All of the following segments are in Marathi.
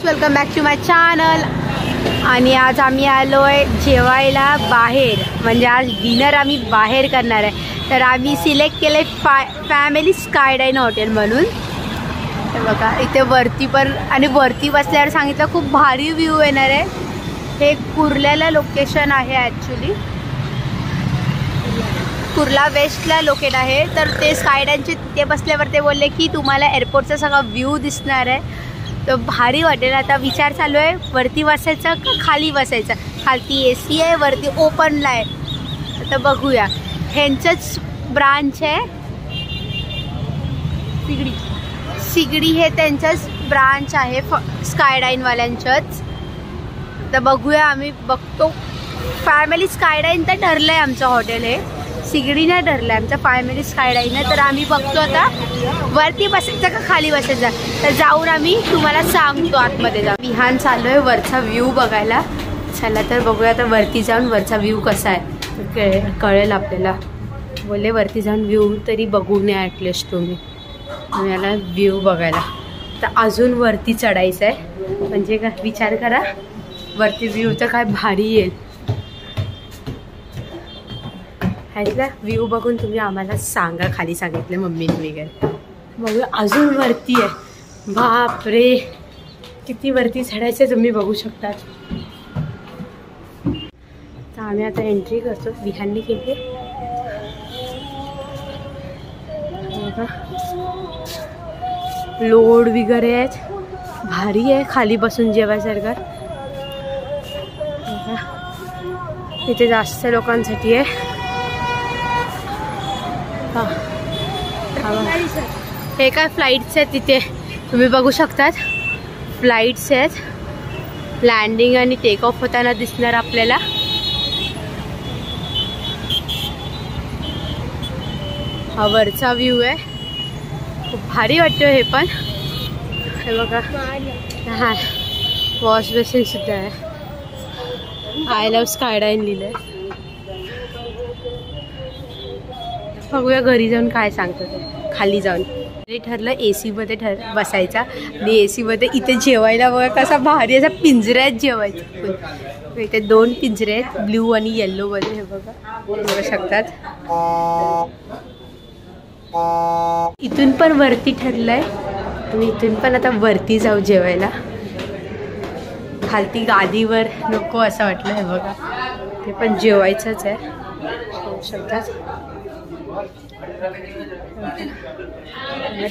Welcome back to my channel. आणि आज आम्ही आलो आहे जेवायला बाहेर, म्हणजे आज डिनर आम्ही बाहेर करणार आहे. तर आम्ही सिलेक्ट केलं आहे फॅमिली स्कायडाईन हॉटेल म्हणून. तर बघा इथे वरती पण, आणि वरती बसल्यावर सांगितलं खूप भारी व्ह्यू येणार आहे. हे कुर्ल्याला लोकेशन आहे, ॲक्च्युली कुर्ला वेस्टला लोकेट आहे. तर ते स्कायडाईनचे तिथे बसल्यावर ते बोलले की तुम्हाला एअरपोर्टचा सगळा व्ह्यू दिसणार आहे. तर भारी वाटेल. आता विचार चालू आहे वरती बसायचं का खाली बसायचं. खालती AC आहे, वरती ओपनला आहे. आता बघूया. ह्यांचंच ब्रांच आहे सिगडी हे त्यांचंच ब्रांच आहे स्कायडाईनवाल्यांचंच. तर बघूया, आम्ही बघतो. फॅमिली स्कायडाईन तर ठरलं आहे आमचं हॉटेल, हे सिगडीनं ठरलं आहे आमचं फॅमिली स्कायडाईनं. तर आम्ही बघतो आता वरती बसायचं का खाली बसायचं. तर जाऊन आम्ही तुम्हाला सांगतो आतमध्ये जा. विहान चालू आहे वरचा व्ह्यू बघायला. चला तर बघूया आता वरती जाऊन वरचा व्ह्यू कसा आहे कळेल आपल्याला. बोलले वरती जाऊन व्ह्यू तरी बघून या ॲटलिस्ट तुम्ही. याला व्ह्यू बघायला तर अजून वरती चढायचं आहे. म्हणजे काय विचार करा, वरती व्ह्यू तर काय भारी येईल. ह्यातला व्ह्यू बघून तुम्ही आम्हाला सांगा. खाली सांगितलं मम्मीने वगैरे. बघूया अजून वरती आहे. बापरे किती वरती चढायचं तुम्ही बघू शकता. तर आम्ही आता एंट्री करतो. विहानने केली बघा. लोड वगैरे आहेत, भारी आहे खाली बसून जेवायसारखं. इथे जास्त लोकांसाठी आहे. हे काय फ्लाईट्स आहेत तिथे तुम्ही बघू शकतात. फ्लाईट्स आहेत, लँडिंग आणि टेक ऑफ होताना दिसणार आपल्याला. हा वरचा व्ह्यू आहे, खूप भारी वाटतो. हे पण हे बघा. हा वॉश बेसिन सुद्धा आहे. आय लव्ह स्कायडाईन लिहिलंय. बघूया घरी जाऊन काय सांगतो ते. खाली जाऊन ठरलं AC मध्ये बसायचा. आणि AC मध्ये इथे जेवायला बघा कसा भारी असा पिंजऱ्यात जेवायचं. इथे 2 पिंजरे आहेत, ब्ल्यू आणि येल्लो मध्ये. हे बघा बघू शकतात. इथून पण वरती ठरलंय. आणि इथून पण आता वरती जाऊ जेवायला. खालती गादीवर नको असं वाटलं. हे बघा ते पण जेवायचंच आहे, बघू शकतात.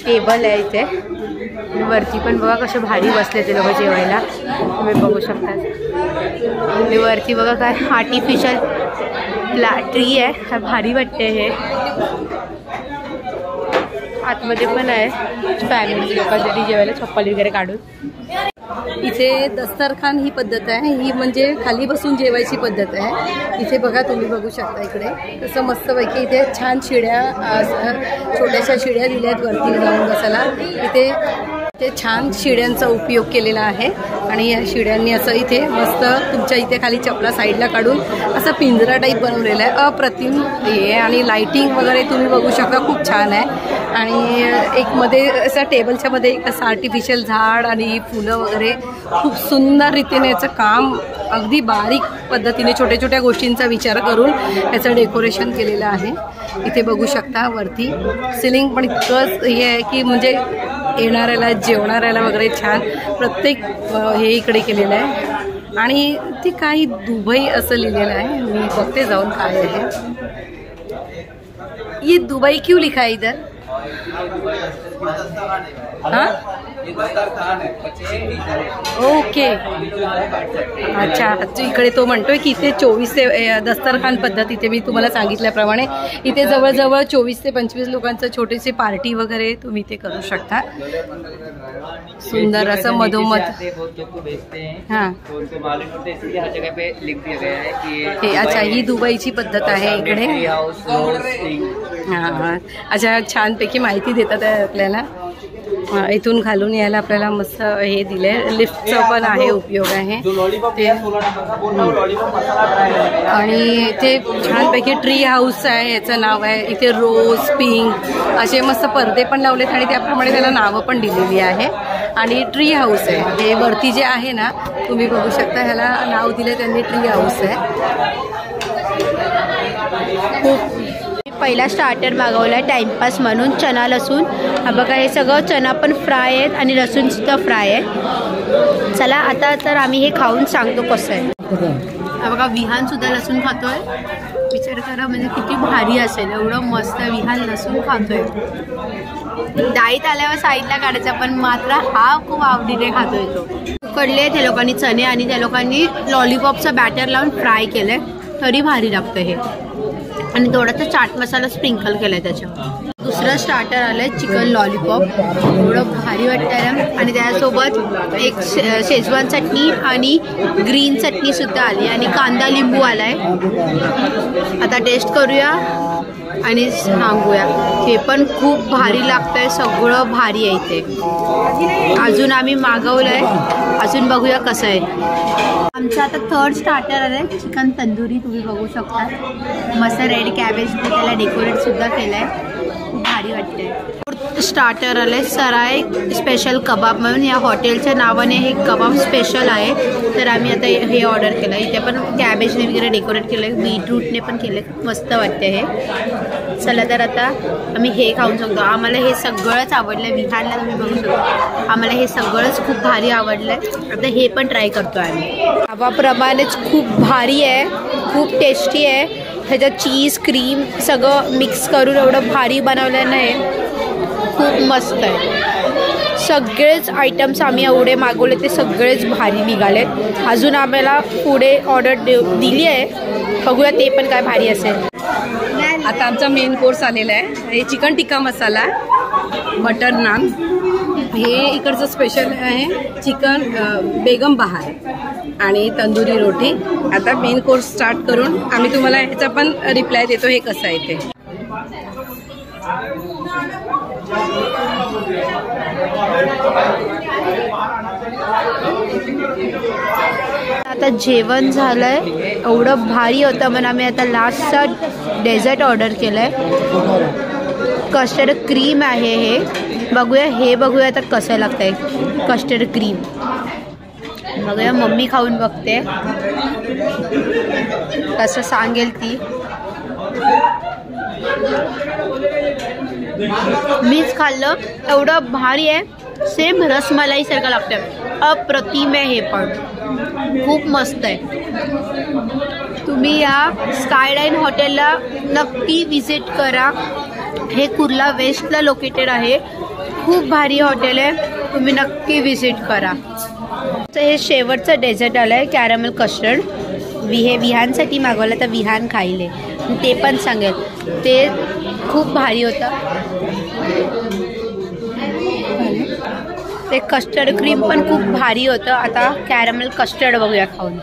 टेबल आहे इथे. वरती पण बघा कसे भारी बसले ते लोक जेवायला, तुम्ही बघू शकता. आणि वरती बघा काय आर्टिफिशियल ट्री आहे, काय भारी वाटते. हे आतमध्ये पण आहे फॅमिली लोकांसाठी जेवायला, चप्पल वगैरे काढून. इथे दस्तरखान ही पद्धत आहे. ही म्हणजे खाली बसून जेवायची पद्धत आहे. इथे बघा तुम्ही बघू शकता. इकडे तसं मस्तपैकी इथे छान शिड्या, छोट्याशा शिड्या दिल्या आहेत वरती जाऊन बसायला. इथे ते छान शिड्यांचा उपयोग केलेला आहे. आणि या शिड्यांनी असं इथे मस्त तुमच्या इथे खाली चपला साईडला काढून असं पिंजरा टाईप बनवलेला आहे. अप्रतिम हे. आणि लाईटिंग वगैरे तुम्ही बघू शकता, खूप छान आहे. आणि एक मध्ये असं टेबलच्या मध्ये एक असं आर्टिफिशियल झाड आणि फुलं वगैरे खूप सुंदर रीतीने याचं काम अगदी बारीक पद्धतीने छोट्या छोट्या गोष्टींचा विचार करून याचं डेकोरेशन केलेलं आहे. इथे बघू शकता वरती सिलिंग पण इतकंच हे आहे की म्हणजे येणाऱ्याला जेवणाऱ्याला वगैरे छान प्रत्येक हे इकडे केलेलं आहे. आणि ते काही दुबई असं लिहिलेलं आहे. मी बघते जाऊन काय आहे. ये दुबई क्यों लिखा है इधर? हाँ ओके अच्छा. इकडे तो म्हणतोय की इथे 24 ते दस्तरखान पद्धत. इथे मी तुम्हाला सांगितल्याप्रमाणे इथे जवळजवळ 24 ते 25 लोकांचं छोटीशी पार्टी वगैरे तुम्ही इथे करू शकता. सुंदर असं मधोमध. हां हे अच्छा ही दुबईची पद्धत आहे इकडे. हां अच्छा छानपैकी माहिती देतात आहे आपल्याला. इथून खालून यायला आपल्याला मस्त हे दिले. लिफ्टचा पण आहे उपयोग आहे ते. आणि इथे छानपैकी ट्री हाऊस आहे याचं नाव आहे. इथे रोज पिंक असे मस्त पडदे पण लावलेत आणि त्याप्रमाणे त्याला नावं पण दिलेली आहे. आणि ट्री हाऊस आहे. हे वरती जे आहे ना तुम्ही बघू शकता, ह्याला नाव दिले त्यांनी ट्री हाऊस आहे. पहिला स्टार्टर मागवला टाइमपास म्हणून, चना लसूण. हा बघा, हे सगळं चना पण फ्राय आहेत आणि लसूण सुद्धा फ्राय आहे. चला आता तर आम्ही हे खाऊन सांगतो कसं आहे. हा बघा, विहान सुद्धा लसूण खातोय. विचार करा म्हणजे किती भारी असेल, एवढं मस्त विहान लसूण खातोय. डाईट आल्यावर साईडला काढायचा, पण मात्र हा खूप आवडीने खातोय तो. उकडले त्या लोकांनी चणे आणि त्या लोकांनी लॉलीपॉपचा बॅटर लावून फ्राय केलंय, तरी भारी लागतं हे. आणि थोडासा चाट मसाला स्प्रिंकल केलाय त्याच्यावर. दुसरं स्टार्टर आलंय चिकन लॉलीपॉप, एवढं भारी वाटतं. आणि त्यासोबत एक शेजवान चटणी आणि ग्रीन चटणी सुद्धा आली आणि कांदा लिंबू आलाय. आता टेस्ट करूया आणि सांगूया. हे पण खूप भारी लागतंय, सगळं भारी आहे इथे. अजून आम्ही मागवलंय, अजून बघूया कसं आहे. आमचं आता थर्ड स्टार्टर आलंय चिकन तंदुरी. तुम्ही बघू शकता, मस्त रेड कॅबेजने त्याला डेकोरेट सुद्धा केलंय, खूप भारी वाटतंय. स्टार्टर आलंय सराय स्पेशल कबाब म्हणून. या हॉटेलच्या नावाने हे कबाब स्पेशल आहे, तर आम्ही आता हे ऑर्डर केलं. इथे पण कॅबेजने वगैरे डेकोरेट केलं आहे, बीटरूटने पण केलं आहे, खूप मस्त वाटते हे. चला तर आता आम्ही हे खाऊन शकतो. आम्हाला हे सगळंच आवडलं आहे. विहानला तुम्ही बघू शकता, आम्हाला हे सगळंच खूप भारी आवडलं आहे. आता हे पण ट्राय करतो आम्ही. नावाप्रमाणेच खूप भारी आहे, खूप टेस्टी आहे. ह्याच्यात चीज क्रीम सगळं मिक्स करून एवढं भारी बनवलं नाही, खूप मस्त आहे. सगळेच आयटम्स आम्ही एवढे मागवले ते सगळेच भारी निघालेत. अजून आम्हाला पुढे ऑर्डर दिली आहे, बघूया ते पण काय भारी असेल. आता आमचा मेन कोर्स आलेला आहे. हे चिकन टिक्का मसाला, बटर नान, हे इकडचं स्पेशल आहे. चिकन बेगम बहार आणि तंदुरी रोटी. आता मेन कोर्स स्टार्ट करून आम्ही तुम्हाला ह्याचा पण रिप्लाय देतो हे कसं आहे ते. आता जेवण झालंय, एवढं भारी होतं म्हणून आम्ही आता लास्टचा डेझर्ट ऑर्डर केलंय. कस्टर्ड क्रीम आहे हे, बघूया हे बघूया तर कसं लागतंय. कस्टर्ड क्रीम बघूया, मम्मी खाऊन बघते कसं सांगेल ती. मीच खाल्लं, एवढं भारी आहे, सेम रसमलाई सारखं लागतं. अप्रतिम आहे हे, पण खूप मस्त आहे. तुम्ही या स्कायलाईन हॉटेलला नक्की विजिट करा. हे कुर्ला वेस्टला लोकेटेड आहे, खूप भारी हॉटेल आहे, तुम्ही नक्की विजिट करा. तर हे शेवटचं डेझर्ट आलं आहे कॅरमेल कस्टर्ड. हे विहानसाठी मागवलं, तर विहान खायले ते पण सांगेल, ते खूप भारी होतं. ते कस्टर्ड क्रीम पण खूप भारी होतं. आता कॅरमेल कस्टर्ड बघूया खाऊन.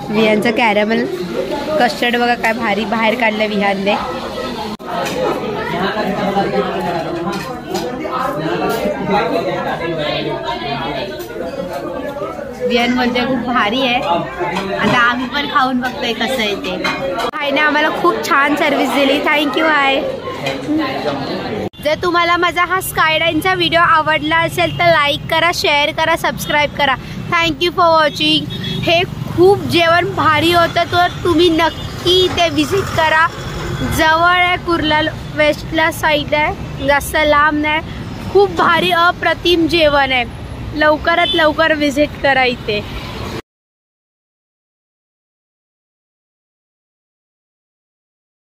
विहानचं कॅरमेल कस्टर्ड बघा काय भारी बाहेर काढलं विहानने. विहान म्हणजे खूप भारी आहे. आता आम्ही पण खाऊन बघतोय कसं आहे ते. आईने आम्हाला खूप छान सर्व्हिस दिली, थँक्यू आई. जर तुम्हाला माझा हा स्कायलाईनचा व्हिडिओ आवडला असेल तर लाईक करा, शेअर करा, सबस्क्राईब करा. Thank you for watching. हे खूप जेवण भारी होतं, तर तुम्ही नक्की ते विजिट करा. जवळ आहे, कुर्ला वेस्टला साईड आहे, जास्त लांब नाही. खूप भारी अप्रतिम जेवण आहे. लवकरात लवकर विजिट करा इथे.